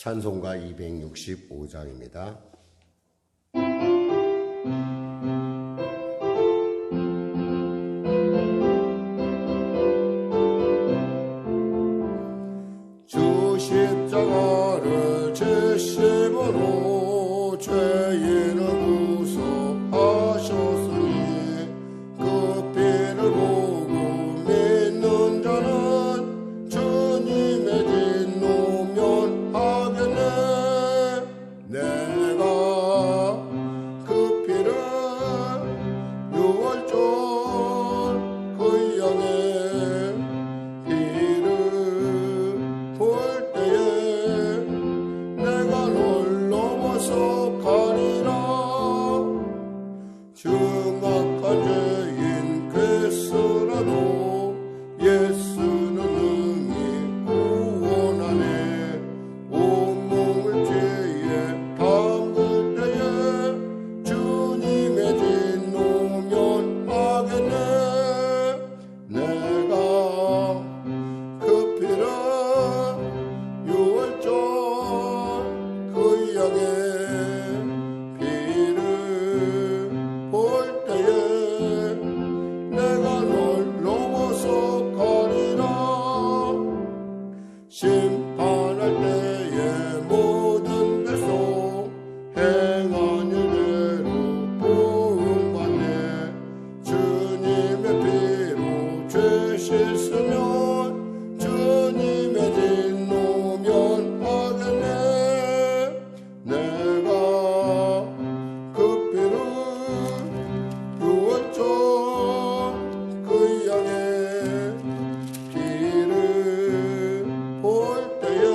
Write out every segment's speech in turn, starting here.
찬송가 265장입니다. 주 십자가를 지심으로 죄인을 구속하셨으니 그 피를 보고 믿는 자는 주님의 진 노면하겠네. 내가 그 피를 유월절 그 양의 피를 볼 때에 내가 널 넘어서 가리라. 중악한 죄인 괴스라도 예수는 능히 구원하네. 온몸을 죄에 담글 때에 주님의 진 노면하겠네. 내가 그 피를 유월절 그 양의 피를 볼 때에 내가 널 넘어서 가리라. 심판할 때에 모든 백성 행한 일대로 보응받네. 주님의 피로 죄 씻으면 주님의 진 노면하겠네. 내가 그 피를 유월절 그 양의 피를 볼 때에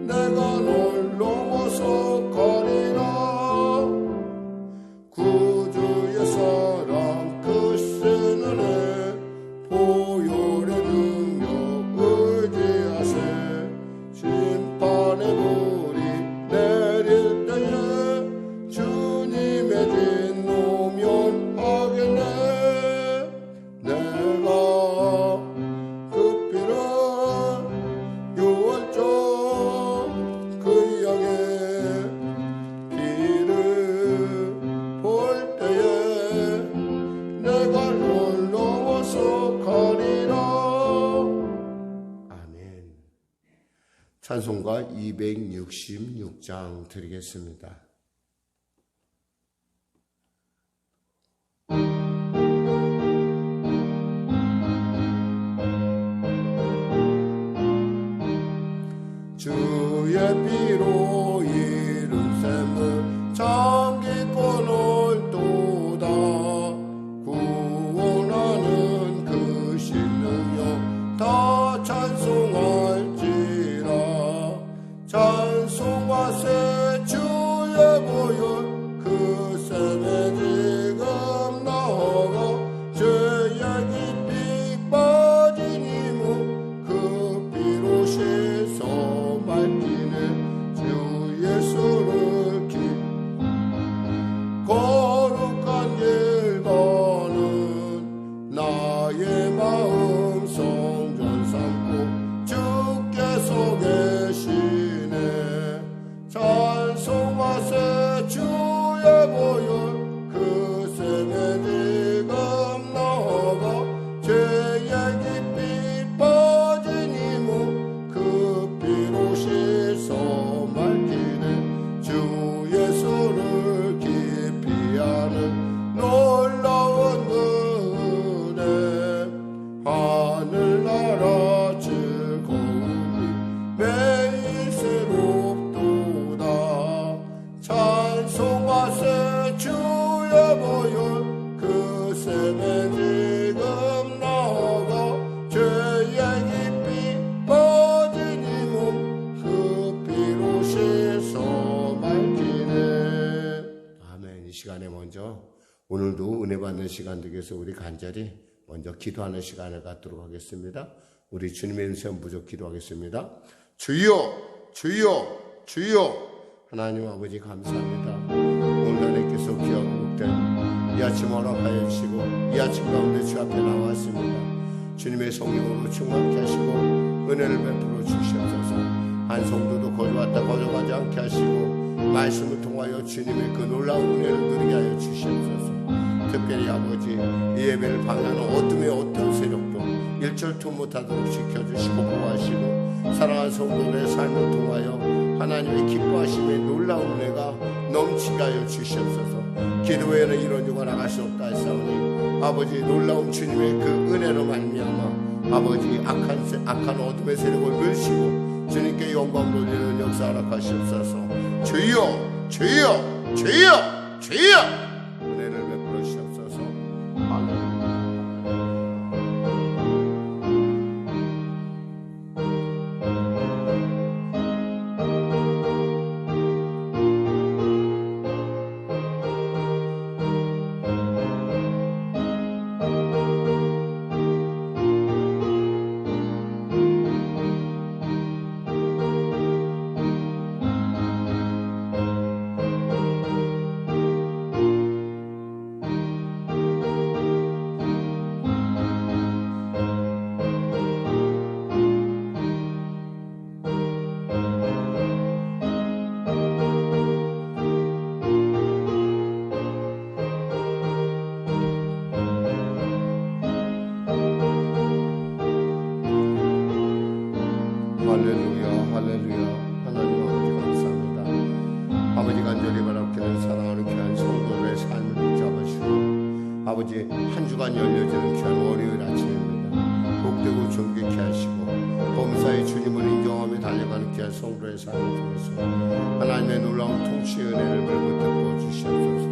내가 널 넘어서 가리라. 구주의 사랑 크신 은혜 보혈의 능력 의지하세. 심판의 불이 내릴 때에 주님의 진 노면하겠네. 내가 그 피를 유월절 그 양의 피를 볼 때에 내가 널 넘어서 가리라. 아멘. 찬송가 266장 드리겠습니다. 주의 피로 이룬 샘을 잠기고 놀도다. 구원하는 그 신능력 다 찬송할지라. 찬송하세 주의 보혈 그 샘에 지금 나아가 죄의 깊이 빠진 이무 그 피로 씻어 밝히네. 주 예수를 거룩한 길 가는 나의 마음 성전 삼고 주께서 계시네. 찬송하세 주의 보혈 그 샘에 지금 나아가 죄의 깊이 빠진 이무 그 피로 씻어 밝히네. 주 예수를 깊이 아는 놀라운 은혜 하늘나라 즐거움이 매일 새롭도다. 찬송하세 주의 보혈 그 샘에 지금 나아가 죄의 깊이 빠진 이 몸 그 피로 씻어 밝히네. 아멘. 이 시간에 먼저 오늘도 은혜 받는 시간 되기 위해서 우리 간절히 먼저 기도하는 시간을 갖도록 하겠습니다. 우리 주님의 은혜는 부족 기도하겠습니다. 주여 주여 주여. 하나님 아버지 감사합니다. 오늘 하나님께서 귀하고 복된 이 아침 허락하여 주시고 이 아침 가운데 주 앞에 나왔습니다. 주님의 성령으로 충만케 하시고 은혜를 베풀어 주시옵소서. 한 성도도 거저왔다 거저가지 않게 하시고 말씀을 통하여 주님의 그 놀라운 은혜를 누리게 하여 주시옵소서. 특별히 아버지 이 예배를 방해하는 어둠의 어떤 세력도 일절토 못하도록 지켜주시고 보호하시고 사랑하는 성도들의 삶을 통하여 하나님의 기뻐하심의 놀라운 은혜가 넘치게 하여 주시옵소서. 기도 외에는 이런 유가 나갈 수 없다 했사오니 아버지 놀라운 주님의 그 은혜로 말미암아 아버지 악한 어둠의 세력을 멸시고 주님께 영광 돌리는 역사 허락하시옵소서. 주여 주여 주여 주여 은혜를 베풀어 주시옵소서. 아멘. 할렐루야 할렐루야. 하나님 아버지 감사합니다. 아버지 간절히 바랍기는 사랑하는 귀한 성도들의 삶을 붙잡으시고 아버지 한 주간 열려지는 귀한 월요일 아침입니다. 복되고 존귀케 하시고 범사의 주님을 인정하며 달려가는 귀한 성도의 삶을 통해서 하나님의 놀라운 통치의 은혜를 베풀어 주시옵소서.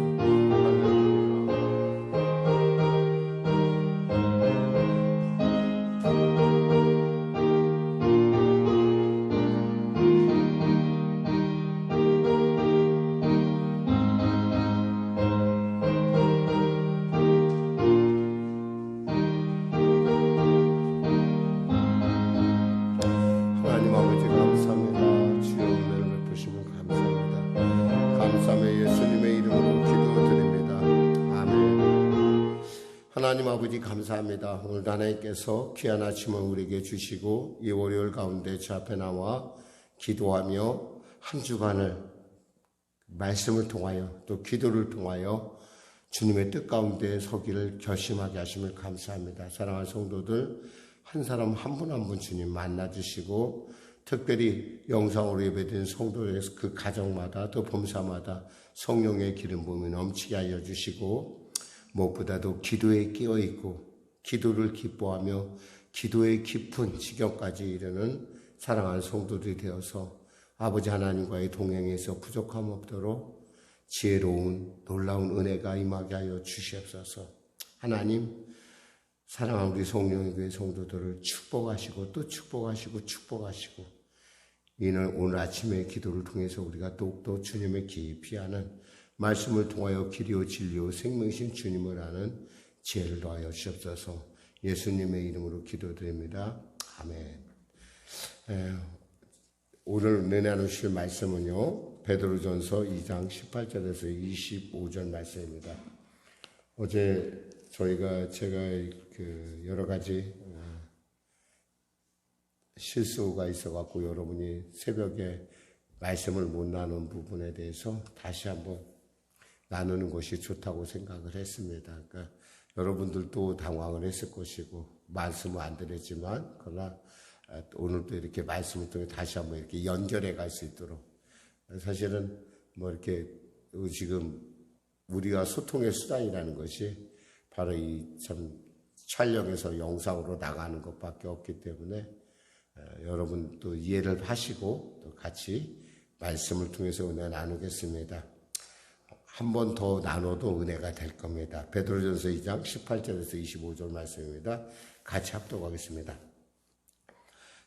하나님 아버지 감사합니다. 주여 은혜를 베푸시면 감사합니다. 감사하며 예수님의 이름으로 기도드립니다. 아멘. 하나님 아버지 감사합니다. 오늘 하나님께서 귀한 아침을 우리에게 주시고 이 월요일 가운데 주 앞에 나와 기도하며 한 주간을 말씀을 통하여 또 기도를 통하여 주님의 뜻 가운데 서기를 결심하게 하심을 감사합니다. 사랑하는 성도들 한 사람 한 분 한 분 주님 만나주시고 특별히 영상으로 예배드린 성도의 그 가정마다 또 범사마다 성령의 기름 부음이 넘치게 하여 주시고 무엇보다도 기도에 끼어있고 기도를 기뻐하며 기도의 깊은 지경까지 이르는 사랑하는 성도들이 되어서 아버지 하나님과의 동행에서 부족함 없도록 지혜로운 놀라운 은혜가 임하게 하여 주시옵소서. 하나님 사랑하는 우리 성령의 교회 성도들을 축복하시고 또 축복하시고 축복하시고 이는 오늘 아침의 기도를 통해서 우리가 더욱더 주님의 깊이 아는 말씀을 통하여 길이요 진리요 생명이신 주님을 아는 지혜를 더하여 주옵소서. 예수님의 이름으로 기도드립니다. 아멘. 오늘 은혜 나누실 말씀은요 베드로전서 2장 18절에서 25절 말씀입니다. 어제 제가 여러 가지 실수가 있어갖고 여러분이 새벽에 말씀을 못 나눈 부분에 대해서 다시 한번 나누는 것이 좋다고 생각을 했습니다. 그러니까 여러분들도 당황을 했을 것이고 말씀은 안 드렸지만 그러나 오늘도 이렇게 말씀을 통해 다시 한번 이렇게 연결해 갈 수 있도록 사실은 뭐 이렇게 지금 우리가 소통의 수단이라는 것이 바로 이 참 촬영해서 영상으로 나가는 것밖에 없기 때문에 여러분도 이해를 하시고 또 같이 말씀을 통해서 은혜 나누겠습니다. 한 번 더 나눠도 은혜가 될 겁니다. 베드로전서 2장 18절에서 25절 말씀입니다. 같이 합독하겠습니다.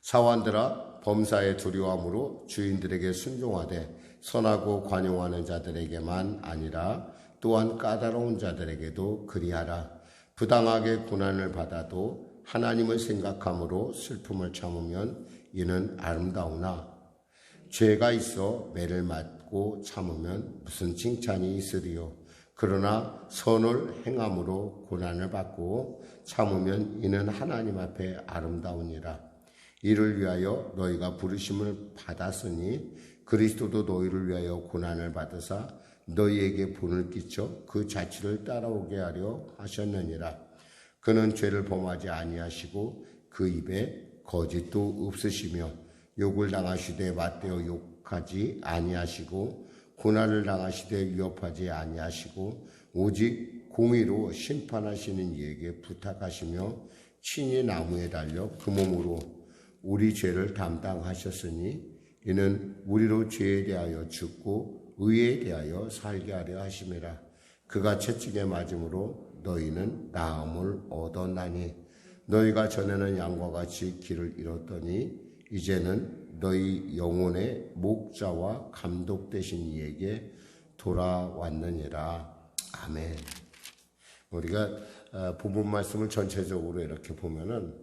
사원들아 범사에 두려움으로 주인들에게 순종하되 선하고 관용하는 자들에게만 아니라 또한 까다로운 자들에게도 그리하라. 부당하게 고난을 받아도 하나님을 생각함으로 슬픔을 참으면 이는 아름다우나 죄가 있어 매를 맞고 참으면 무슨 칭찬이 있으리요. 그러나 선을 행함으로 고난을 받고 참으면 이는 하나님 앞에 아름다우니라. 이를 위하여 너희가 부르심을 받았으니 그리스도도 너희를 위하여 고난을 받으사 너희에게 분을 끼쳐 그 자취를 따라오게 하려 하셨느니라. 그는 죄를 범하지 아니하시고 그 입에 거짓도 없으시며 욕을 당하시되 맞대어 욕하지 아니하시고 고난을 당하시되 위협하지 아니하시고 오직 공의로 심판하시는 이에게 부탁하시며 친히 나무에 달려 그 몸으로 우리 죄를 담당하셨으니 이는 우리로 죄에 대하여 죽고 의에 대하여 살게 하려 하심이라. 그가 채찍에 맞음으로 너희는 나음을 얻었나니 너희가 전에는 양과 같이 길을 잃었더니 이제는 너희 영혼의 목자와 감독 되신 이에게 돌아왔느니라. 아멘. 우리가 본문 말씀을 전체적으로 이렇게 보면은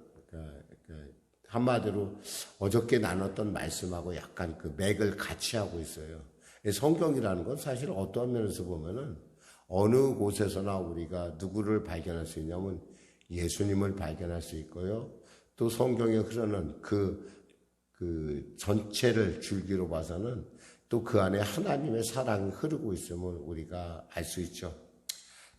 한마디로 어저께 나눴던 말씀하고 약간 그 맥을 같이 하고 있어요. 성경이라는 건 사실 어떠한 면에서 보면은 어느 곳에서나 우리가 누구를 발견할 수 있냐면 예수님을 발견할 수 있고요. 또 성경에 흐르는 그 전체를 줄기로 봐서는 또 그 안에 하나님의 사랑이 흐르고 있음을 우리가 알 수 있죠.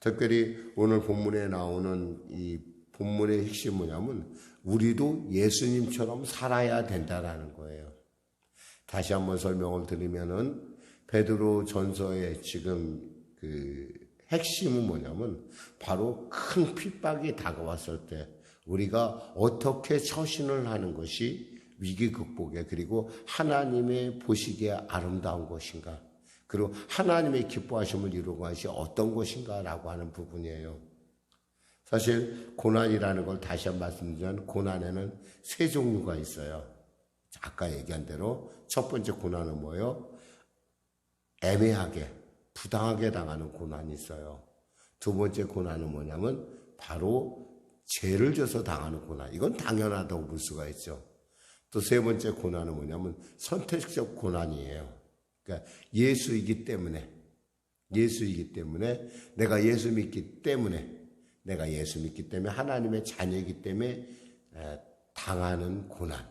특별히 오늘 본문에 나오는 이 본문의 핵심이 뭐냐면 우리도 예수님처럼 살아야 된다라는 거예요. 다시 한번 설명을 드리면은 베드로 전서의 지금 그 핵심은 뭐냐면 바로 큰 핍박이 다가왔을 때 우리가 어떻게 처신을 하는 것이 위기 극복에 그리고 하나님의 보시기에 아름다운 것인가 그리고 하나님의 기뻐하심을 이루는 것이 어떤 것인가라고 하는 부분이에요. 사실 고난이라는 걸 다시 한번 말씀드리면 고난에는 세 종류가 있어요. 아까 얘기한 대로 첫 번째 고난은 뭐예요? 애매하게 부당하게 당하는 고난이 있어요. 두 번째 고난은 뭐냐면 바로 죄를 져서 당하는 고난. 이건 당연하다고 볼 수가 있죠. 또 세 번째 고난은 뭐냐면 선택적 고난이에요. 그러니까 예수이기 때문에 내가 예수 믿기 때문에 하나님의 자녀이기 때문에 당하는 고난.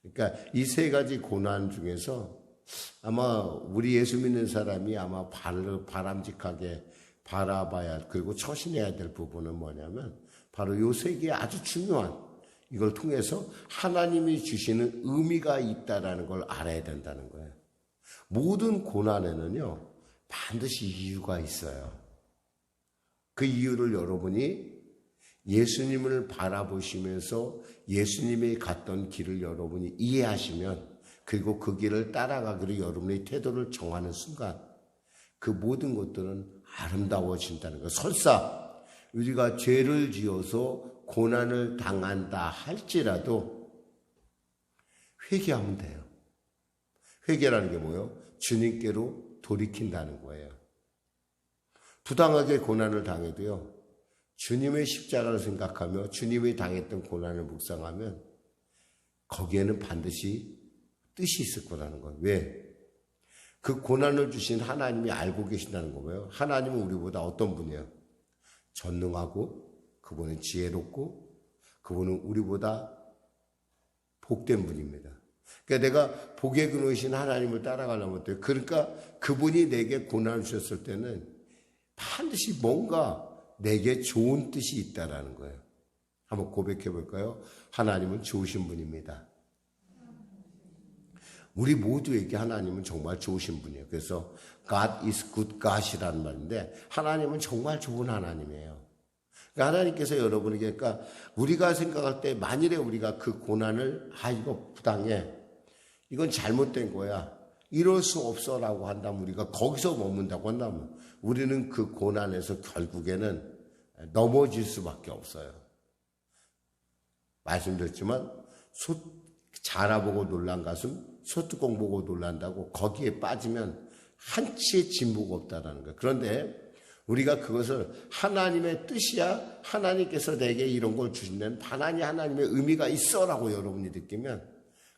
그러니까 이 세 가지 고난 중에서 아마 우리 예수 믿는 사람이 아마 바람직하게 바라봐야 그리고 처신해야 될 부분은 뭐냐면 바로 요 세 개의 아주 중요한 이걸 통해서 하나님이 주시는 의미가 있다라는 걸 알아야 된다는 거예요. 모든 고난에는요 반드시 이유가 있어요. 그 이유를 여러분이 예수님을 바라보시면서 예수님이 갔던 길을 여러분이 이해하시면 그리고 그 길을 따라가기로 여러분의 태도를 정하는 순간 그 모든 것들은 아름다워진다는 거예요. 설사 우리가 죄를 지어서 고난을 당한다 할지라도 회개하면 돼요. 회개라는 게 뭐예요? 주님께로 돌이킨다는 거예요. 부당하게 고난을 당해도요. 주님의 십자가를 생각하며 주님이 당했던 고난을 묵상하면 거기에는 반드시 뜻이 있을 거라는 거예요. 왜? 그 고난을 주신 하나님이 알고 계신다는 거예요. 하나님은 우리보다 어떤 분이에요? 전능하고 그분은 지혜롭고 그분은 우리보다 복된 분입니다. 그러니까 내가 복의 근원이신 하나님을 따라가려면 어때요? 그러니까 그분이 내게 고난을 주셨을 때는 반드시 뭔가 내게 좋은 뜻이 있다라는 거예요. 한번 고백해 볼까요? 하나님은 좋으신 분입니다. 우리 모두에게 하나님은 정말 좋으신 분이에요. 그래서 God is good God이라는 말인데 하나님은 정말 좋은 하나님이에요. 그러니까 하나님께서 여러분에게 그러니까 우리가 생각할 때 만일에 우리가 그 고난을 이거 부당해. 이건 잘못된 거야. 이럴 수 없어라고 한다면 우리가 거기서 머문다고 한다면 우리는 그 고난에서 결국에는 넘어질 수밖에 없어요. 말씀드렸지만 자라보고 놀란 가슴 소뚜껑 보고 놀란다고 거기에 빠지면 한치의 진보가 없다라는 거예요. 그런데 우리가 그것을 하나님의 뜻이야 하나님께서 내게 이런 걸 주신다는 하나님의 의미가 있어라고 여러분이 느끼면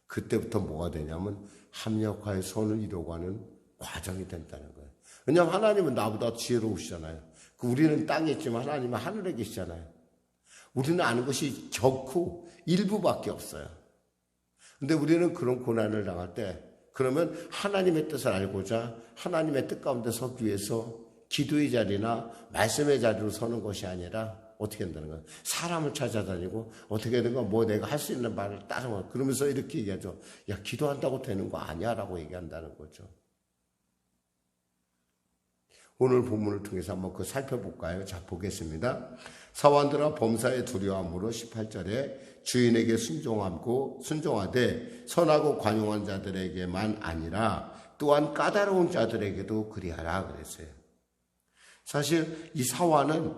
그때부터 뭐가 되냐면 합력하여 선을 이루고 하는 과정이 된다는 거예요. 왜냐하면 하나님은 나보다 지혜로우시잖아요. 우리는 땅에 있지만 하나님은 하늘에 계시잖아요. 우리는 아는 것이 결코 일부밖에 없어요. 근데 우리는 그런 고난을 당할 때 그러면 하나님의 뜻을 알고자 하나님의 뜻 가운데 서기 위해서 기도의 자리나 말씀의 자리로 서는 것이 아니라 어떻게 한다는 거야? 사람을 찾아다니고 어떻게 되는 거야? 뭐 내가 할 수 있는 말을 따르면 그러면서 이렇게 얘기하죠. 야, 기도한다고 되는 거 아니야 라고 얘기한다는 거죠. 오늘 본문을 통해서 한번 그거 살펴볼까요? 자, 보겠습니다. 사환들아 범사에 두려움으로 18절에 주인에게 순종하되 선하고 관용한 자들에게만 아니라 또한 까다로운 자들에게도 그리하라 그랬어요. 사실 이 사환은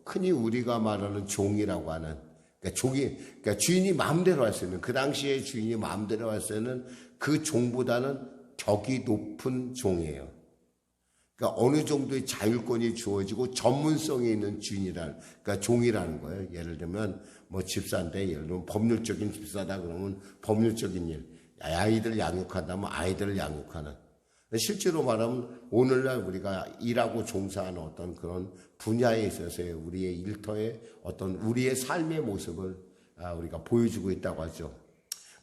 흔히 우리가 말하는 종이라고 하는 그러니까 주인이 마음대로 할 수 있는 그 당시에 주인이 마음대로 할 수 있는 그 종보다는 격이 높은 종이에요. 그러니까 어느 정도의 자율권이 주어지고 전문성이 있는 그러니까 종이라는 거예요. 예를 들면 뭐 집사인데 예를 들면 법률적인 집사다 그러면 법률적인 일, 아이들 양육한다면 아이들을 양육하는. 실제로 말하면 오늘날 우리가 일하고 종사하는 어떤 그런 분야에 있어서의 우리의 일터의 어떤 우리의 삶의 모습을 우리가 보여주고 있다고 하죠.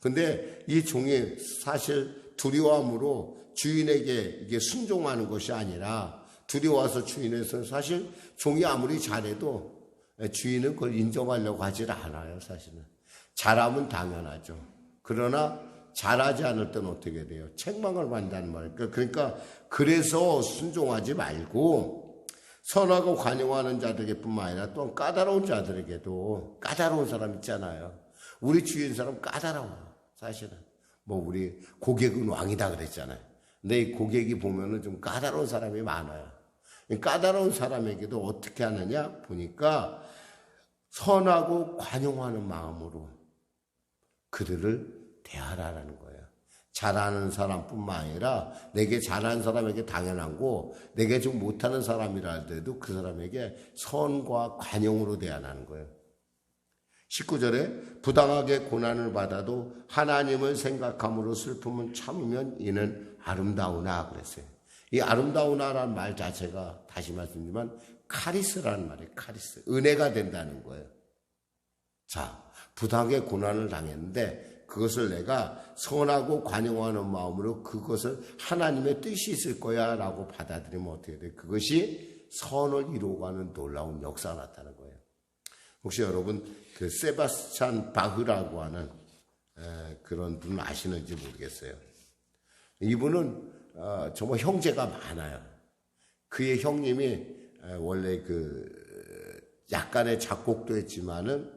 근데 이 종이 사실 두려움으로 주인에게 이게 순종하는 것이 아니라 두려워서 주인에서 사실 종이 아무리 잘해도 주인은 그걸 인정하려고 하질 않아요. 사실은 잘하면 당연하죠. 그러나 잘하지 않을 때는 어떻게 돼요? 책망을 받는다는 말이에요. 그러니까 그래서 순종하지 말고 선하고 관용하는 자들에게뿐만 아니라 또 까다로운 자들에게도 까다로운 사람 있잖아요. 우리 주위에 있는 사람 까다로워요. 사실은 뭐 우리 고객은 왕이다 그랬잖아요. 근데 이 고객이 보면은 좀 까다로운 사람이 많아요. 까다로운 사람에게도 어떻게 하느냐 보니까 선하고 관용하는 마음으로 그들을 대하라는 거예요. 잘하는 사람뿐만 아니라 내게 잘하는 사람에게 당연한 거, 내게 좀 못하는 사람이라 할때도 그 사람에게 선과 관용으로 대하라는 거예요. 19절에 부당하게 고난을 받아도 하나님을 생각함으로 슬픔은 참으면 이는 아름다우나 그랬어요. 이 아름다우나라는 말 자체가 다시 말씀드리지만 카리스라는 말이에요. 카리스. 은혜가 된다는 거예요. 자, 부당하게 고난을 당했는데 그것을 내가 선하고 관용하는 마음으로 그것을 하나님의 뜻이 있을 거야 라고 받아들이면 어떻게 돼요? 그것이 선을 이루어가는 놀라운 역사가 나타나는 거예요. 혹시 여러분 그 세바스찬 바흐라고 하는 그런 분 아시는지 모르겠어요. 이분은 정말 형제가 많아요. 그의 형님이 원래 약간의 작곡도 했지만은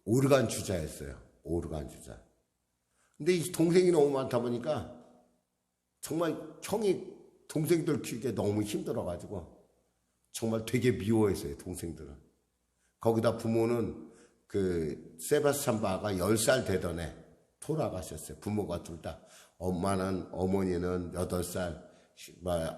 오르간 주자였어요. 오르간 주자. 근데 이 동생이 너무 많다 보니까 정말 형이 동생들 키우기에 너무 힘들어가지고 정말 되게 미워했어요, 동생들은. 거기다 부모는 세바스찬 바가 10살 되던 해 돌아가셨어요. 부모가 둘 다. 어머니는 8살,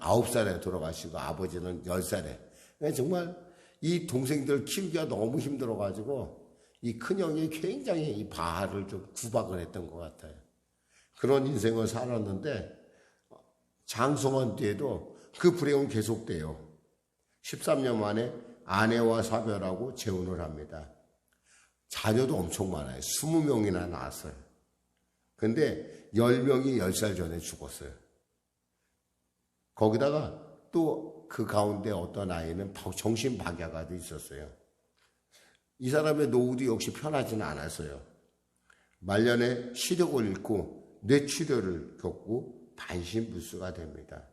9살에 돌아가시고 아버지는 10살에. 정말 이 동생들 키우기가 너무 힘들어가지고 이 큰형이 굉장히 이 바하를 좀 구박을 했던 것 같아요. 그런 인생을 살았는데 장성한 뒤에도 그 불행은 계속돼요. 13년 만에 아내와 사별하고 재혼을 합니다. 자녀도 엄청 많아요. 20명이나 낳았어요. 근데 10명이 10살 전에 죽었어요. 거기다가 또 그 가운데 어떤 아이는 정신박약아도 있었어요. 이 사람의 노후도 역시 편하지는 않았어요. 말년에 시력을 잃고 뇌출혈을 겪고 반신불수가 됩니다.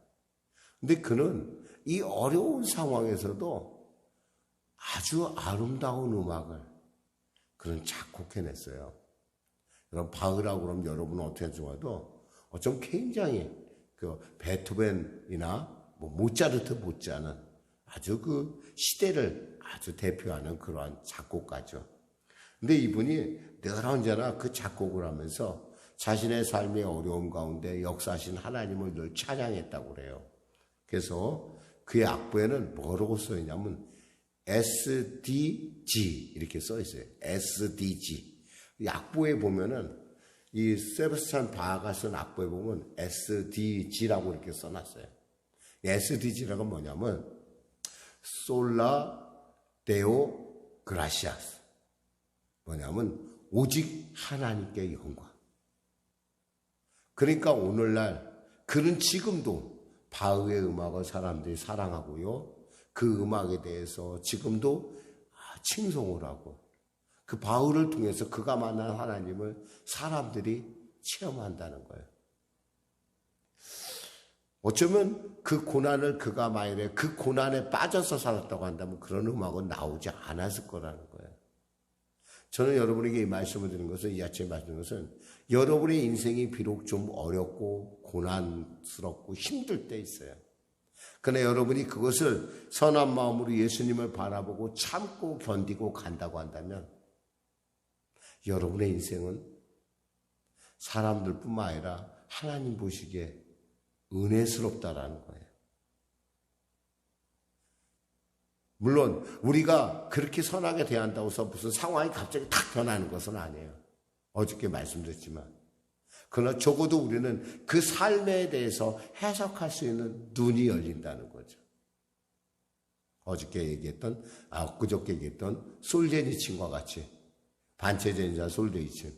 근데 그는 이 어려운 상황에서도 아주 아름다운 음악을 그는 작곡해냈어요. 여러분 바흐라고 그러면 여러분은 어떻게 좋아도 어쩜 굉장히 베토벤이나 모차르트 못지않은 아주 시대를 아주 대표하는 그러한 작곡가죠. 근데 이분이 늘 언제나 그 작곡을 하면서 자신의 삶의 어려움 가운데 역사하신 하나님을 늘 찬양했다고 그래요. 그래서 그의 악보에는 뭐라고 써있냐면 SDG 이렇게 써있어요. SDG. 이 악보에 보면은 이 세바스찬 바하가 쓴 악보에 보면 SDG라고 이렇게 써놨어요. SDG라고 뭐냐면 솔라 데오 그라시아스. 뭐냐면 오직 하나님께 영광. 그러니까 오늘날 그는 지금도 바흐의 음악을 사람들이 사랑하고요. 그 음악에 대해서 지금도 칭송을 하고 그 바흐를 통해서 그가 만난 하나님을 사람들이 체험한다는 거예요. 어쩌면 그 고난을 그가 만일에 그 고난에 빠져서 살았다고 한다면 그런 음악은 나오지 않았을 거라는 거예요. 저는 여러분에게 이 말씀을 드리는 것은, 이 아침에 말씀드리는 것은 여러분의 인생이 비록 좀 어렵고 고난스럽고 힘들 때 있어요. 그러나 여러분이 그것을 선한 마음으로 예수님을 바라보고 참고 견디고 간다고 한다면 여러분의 인생은 사람들뿐만 아니라 하나님 보시기에 은혜스럽다라는 거예요. 물론 우리가 그렇게 선하게 대한다고 해서 무슨 상황이 갑자기 탁 변하는 것은 아니에요. 어저께 말씀드렸지만. 그러나 적어도 우리는 그 삶에 대해서 해석할 수 있는 눈이 열린다는 거죠. 어저께 얘기했던, 그저께 얘기했던 솔제니친과 같이 반체제인자 솔제니친.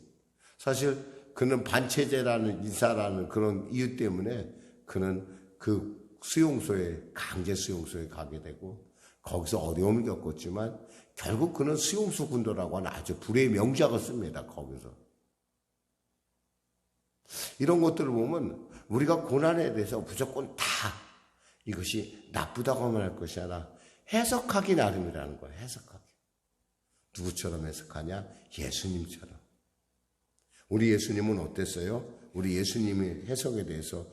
사실 그는 반체제라는 인사라는 그런 이유 때문에 그는 그 수용소에, 강제 수용소에 가게 되고 거기서 어려움을 겪었지만 결국 그는 수용소 군도라고 하는 아주 불의 명작을 씁니다. 거기서. 이런 것들을 보면 우리가 고난에 대해서 무조건 다 이것이 나쁘다고만 할 것이 아니라 해석하기 나름이라는 거예요. 해석하기. 누구처럼 해석하냐? 예수님처럼. 우리 예수님은 어땠어요? 우리 예수님의 해석에 대해서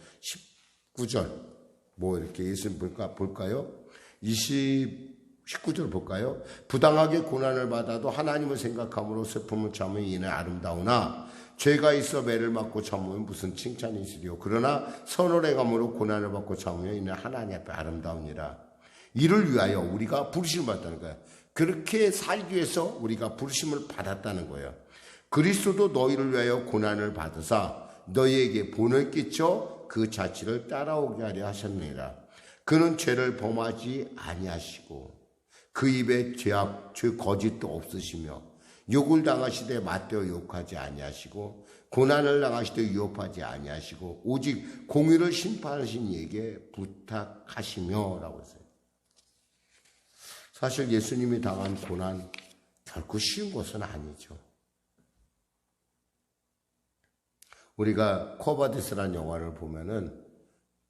19절 이렇게 예수님 볼까요? 19절 볼까요? 부당하게 고난을 받아도 하나님을 생각함으로 슬픔을 참으면 이는 아름다우나 죄가 있어 매를 맞고 참으면 무슨 칭찬이 있으리요. 그러나 선을 행함으로 고난을 받고 참으면 이는 하나님 앞에 아름다우니라. 이를 위하여 우리가 부르심을 받았다는 거예요. 그렇게 살기 위해서 우리가 부르심을 받았다는 거예요. 그리스도도 너희를 위하여 고난을 받으사 너희에게 본을 끼쳐 그 자취를 따라오게 하려 하셨느니라. 그는 죄를 범하지 아니하시고 그 입에 죄 거짓도 없으시며 욕을 당하시되 맞대어 욕하지 아니하시고 고난을 당하시되 위협하지 아니하시고 오직 공의를 심판하신 이에게 부탁하시며 라고 했어요. 사실 예수님이 당한 고난 결코 쉬운 것은 아니죠. 우리가 코바디스라는 영화를 보면은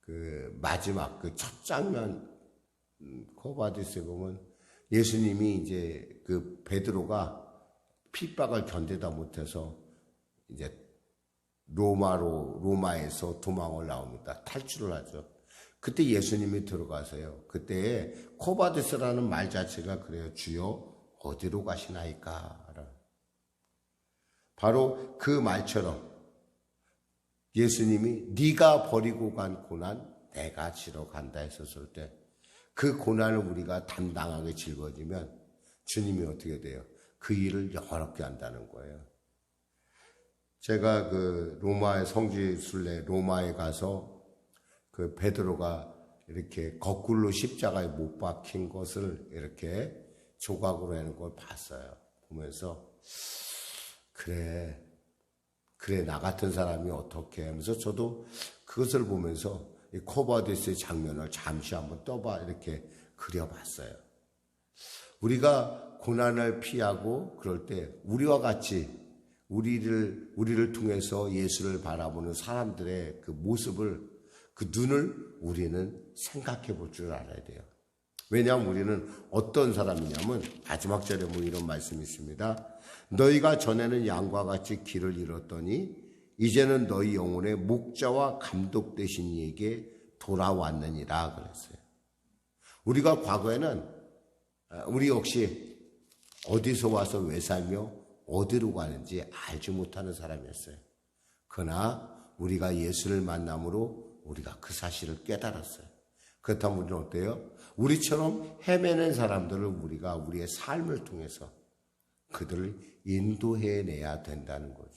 그 마지막 그 첫 장면 코바디스에 보면 예수님이 이제 그 베드로가 핍박을 견디다 못해서 이제 로마에서 도망을 나옵니다. 탈출을 하죠. 그때 예수님이 들어가세요. 그때 코바디스라는 말 자체가 그래요. 주여 어디로 가시나이까? 바로 그 말처럼 예수님이 네가 버리고 간 고난 내가 지러 간다 했었을 때 그 고난을 우리가 담당하게 짊어지면 주님이 어떻게 돼요? 그 일을 영원롭게 한다는 거예요. 제가 그 로마의 성지 순례 로마에 가서 그 베드로가 이렇게 거꾸로 십자가에 못 박힌 것을 이렇게 조각으로 하는 걸 봤어요. 보면서 그래 나 같은 사람이 어떻게 하면서 저도 그것을 보면서 이 코바디스의 장면을 잠시 한번 이렇게 그려봤어요. 우리가 고난을 피하고 그럴 때 우리와 같이 우리를 통해서 예수를 바라보는 사람들의 그 모습을 그 눈을 우리는 생각해 볼 줄 알아야 돼요. 왜냐하면 우리는 어떤 사람이냐면 마지막 절에 이런 말씀이 있습니다. 너희가 전에는 양과 같이 길을 잃었더니 이제는 너희 영혼의 목자와 감독 되신 이에게 돌아왔느니라 그랬어요. 우리가 과거에는 우리 역시 어디서 와서 왜 살며 어디로 가는지 알지 못하는 사람이었어요. 그러나 우리가 예수를 만남으로 우리가 그 사실을 깨달았어요. 그렇다면 우리는 어때요? 우리처럼 헤매는 사람들을 우리가 우리의 삶을 통해서 그들을 인도해내야 된다는 거죠.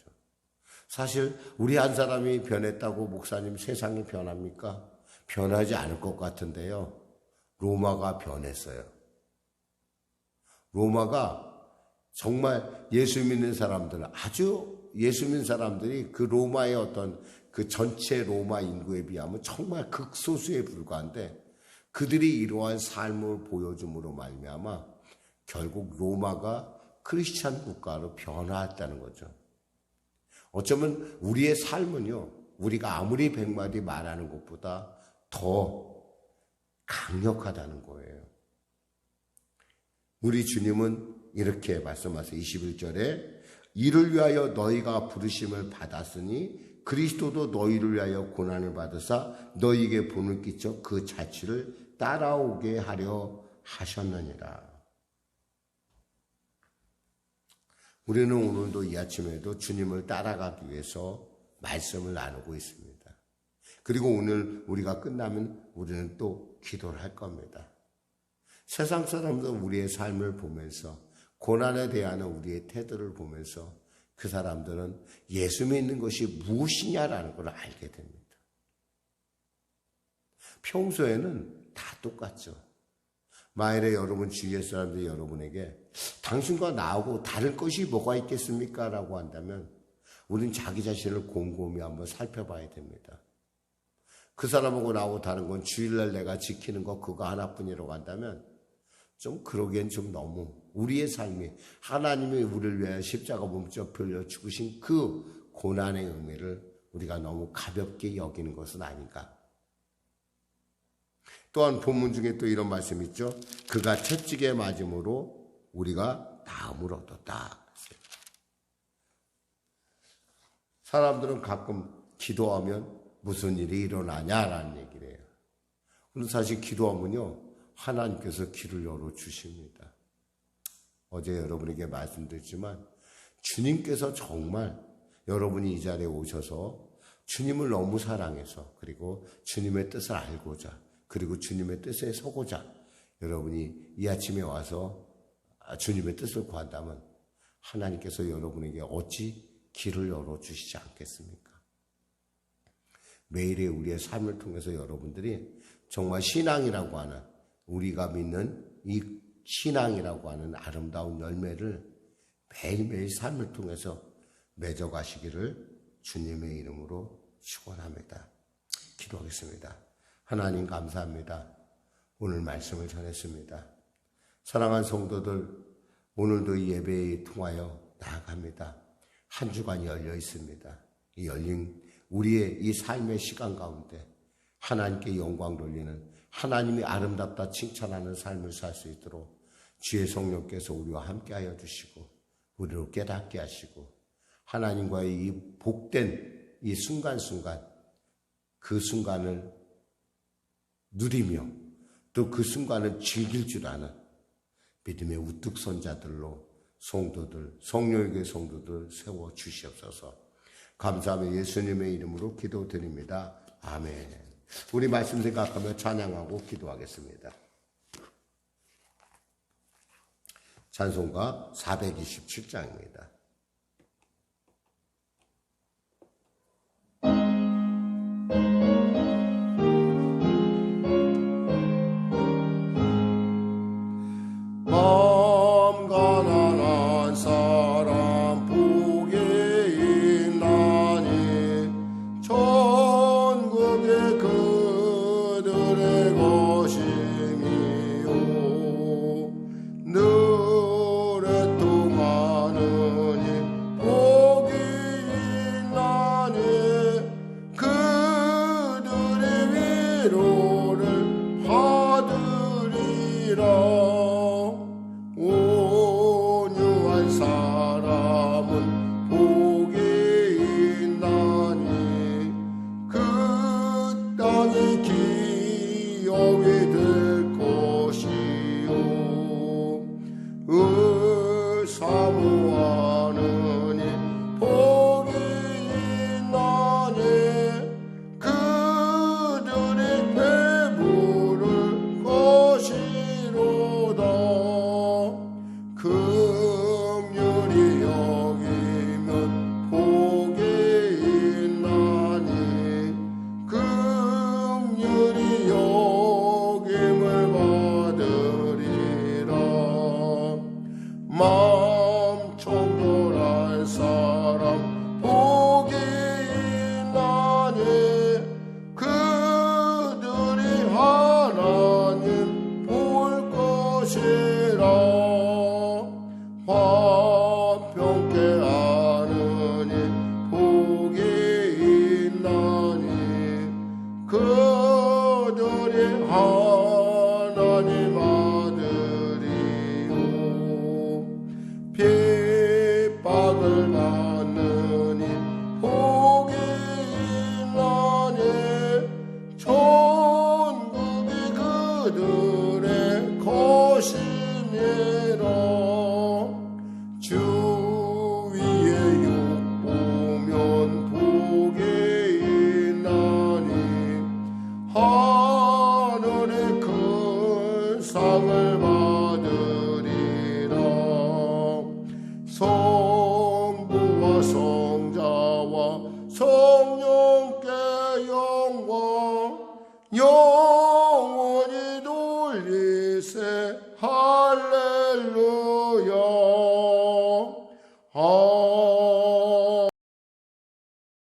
사실 우리 한 사람이 변했다고 목사님 세상이 변합니까? 변하지 않을 것 같은데요. 로마가 변했어요. 로마가 정말 예수 믿는 사람들, 아주 예수 믿는 사람들이 그 로마의 어떤 그 전체 로마 인구에 비하면 정말 극소수에 불과한데 그들이 이러한 삶을 보여줌으로 말미암아 결국 로마가 크리스찬 국가로 변화했다는 거죠. 어쩌면 우리의 삶은요, 우리가 아무리 100마디 말하는 것보다 더 강력하다는 거예요. 우리 주님은 이렇게 말씀하세요. 21절에 이를 위하여 너희가 부르심을 받았으니 그리스도도 너희를 위하여 고난을 받으사 너희에게 본을 끼쳐 그 자취를 따라오게 하려 하셨느니라. 우리는 오늘도 이 아침에도 주님을 따라가기 위해서 말씀을 나누고 있습니다. 그리고 오늘 우리가 끝나면 우리는 또 기도를 할 겁니다. 세상 사람들 우리의 삶을 보면서 고난에 대한 우리의 태도를 보면서 그 사람들은 예수 믿는 것이 무엇이냐라는 걸 알게 됩니다. 평소에는 다 똑같죠. 만일에 여러분 주위의 사람들이 여러분에게 당신과 나하고 다른 것이 뭐가 있겠습니까? 라고 한다면 우리는 자기 자신을 곰곰이 한번 살펴봐야 됩니다. 그 사람하고 나하고 다른 건 주일날 내가 지키는 거 그거 하나뿐이라고 한다면 좀 그러기엔 좀 너무 우리의 삶이 하나님이 우리를 위하여 십자가 몸져 흘려 죽으신 그 고난의 의미를 우리가 너무 가볍게 여기는 것은 아닌가. 또한 본문 중에 또 이런 말씀이 있죠. 그가 채찍에 맞음으로 우리가 나음을 얻었다. 사람들은 가끔 기도하면 무슨 일이 일어나냐라는 얘기를 해요. 그런데 사실 기도하면요, 하나님께서 길을 열어주십니다. 어제 여러분에게 말씀드렸지만 주님께서 정말 여러분이 이 자리에 오셔서 주님을 너무 사랑해서 그리고 주님의 뜻을 알고자 그리고 주님의 뜻에 서고자 여러분이 이 아침에 와서 주님의 뜻을 구한다면 하나님께서 여러분에게 어찌 길을 열어주시지 않겠습니까? 매일의 우리의 삶을 통해서 여러분들이 정말 신앙이라고 하는 우리가 믿는 이 신앙이라고 하는 아름다운 열매를 매일매일 삶을 통해서 맺어가시기를 주님의 이름으로 축원합니다. 기도하겠습니다. 하나님 감사합니다. 오늘 말씀을 전했습니다. 사랑하는 성도들, 오늘도 이 예배에 통하여 나아갑니다. 한 주간이 열려 있습니다. 이 열린 우리의 이 삶의 시간 가운데 하나님께 영광 돌리는 하나님이 아름답다 칭찬하는 삶을 살 수 있도록 주의 성령께서 우리와 함께하여 주시고 우리를 깨닫게 하시고 하나님과의 이 복된 이 순간순간 그 순간을 누리며 또 그 순간을 즐길 줄 아는 믿음의 우뚝 선자들로 성도들, 성령에게 성도들 세워 주시옵소서. 감사하며 예수님의 이름으로 기도드립니다. 아멘. 우리 말씀 생각하며 찬양하고 기도하겠습니다. 찬송가 427장입니다. 마 화평케 하느니 복이 있나니 그들이 하나님 아들이요 핍박을 받느니 복이 있나니 천국이 그들의 것이니라 주 위에 욕 보면 복이 있나니 하늘의 큰 상을 받으리라 성부와 성자와 성령께 영광 영원히 돌리세 할렐루야